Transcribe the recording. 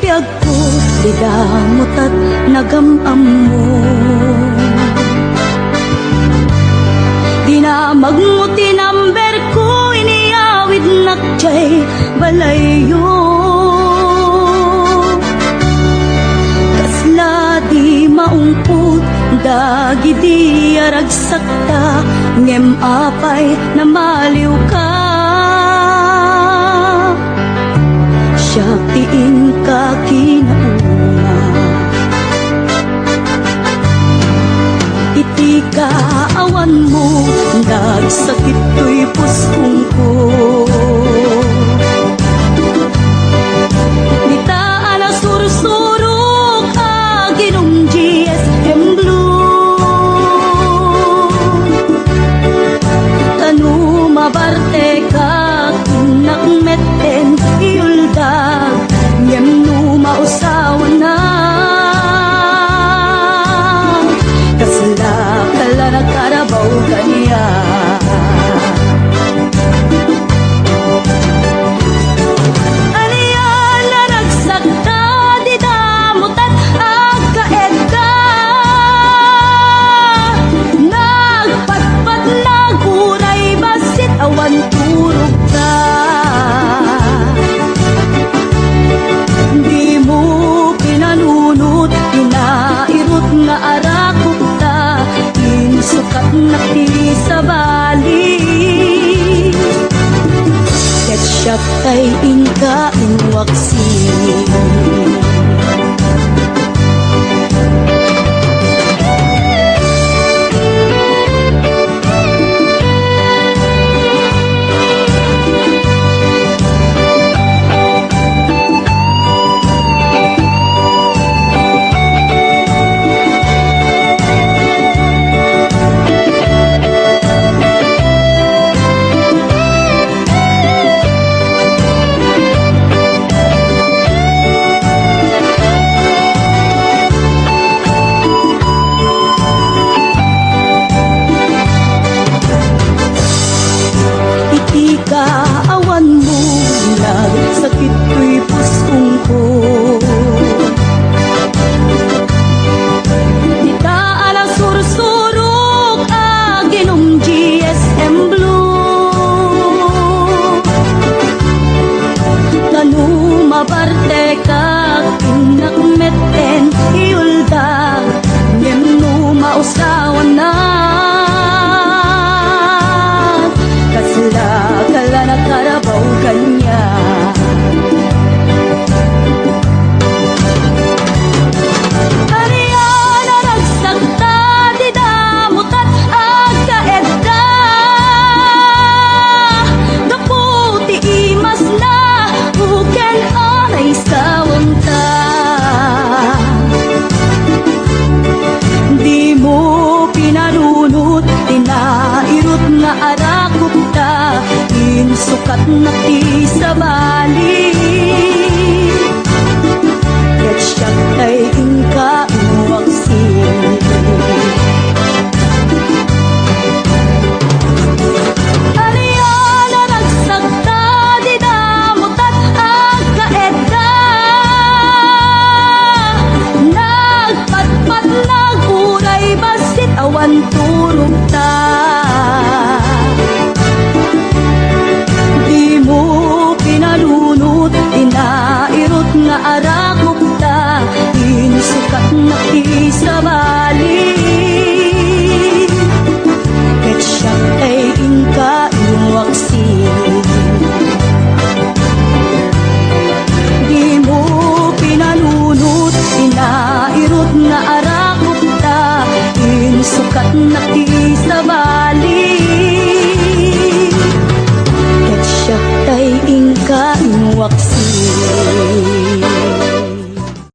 biyag ko, di damot at nagamam mo. Di na magmuti number ko, iniyawid nakjay balayo. Kasla di maungput, dagi di aragsakta, ngem apay na maliw ka. Siyatiin ka kinauna, iti kaawan mo, nagsakit to'y puskong ko. Nitaan na sursurok, aginong GSM Blue. Tanu mabarte ka, kinakmeten iuldag, ngem no mausawan na. Kasla kala nagkarabaw kaniya. Aniyan na nagsakta, di damutan agkaedda. Nagpatpat naguray, basit awan turog ka. Di mo pinanunot, pinairot nga arakot ta, insukat na ti sa bali. Ketchup tay inka inwaksi. Kaawan mo, nagsakit ko'y puskong ko. Nitaan ang sursurok, aginong GSM Blue. Tanu mabarte ka, kinakmeten iuldag, ngem no mausawan na. Kasla kala nakarabaw kanya. Ariyan na nagsakta, di damutat agkaedda. Daputi imas na, buken anay sawang ta. Di mo pinanunot, tinairot nga arakot ta, insukat na ti sa bali. Ketchup tay inka inwaksi. Ariyan na nagsakta, di damutat agkaedda. Nagpatpat naguray, basit awan turog ta. Di mo pinanunot, inairot nga arakok ta, insukat na ti sa bali. Ketchup ay inka inwaksi. Di mo pinanunot, inairot nga arakok ta, insukat na ti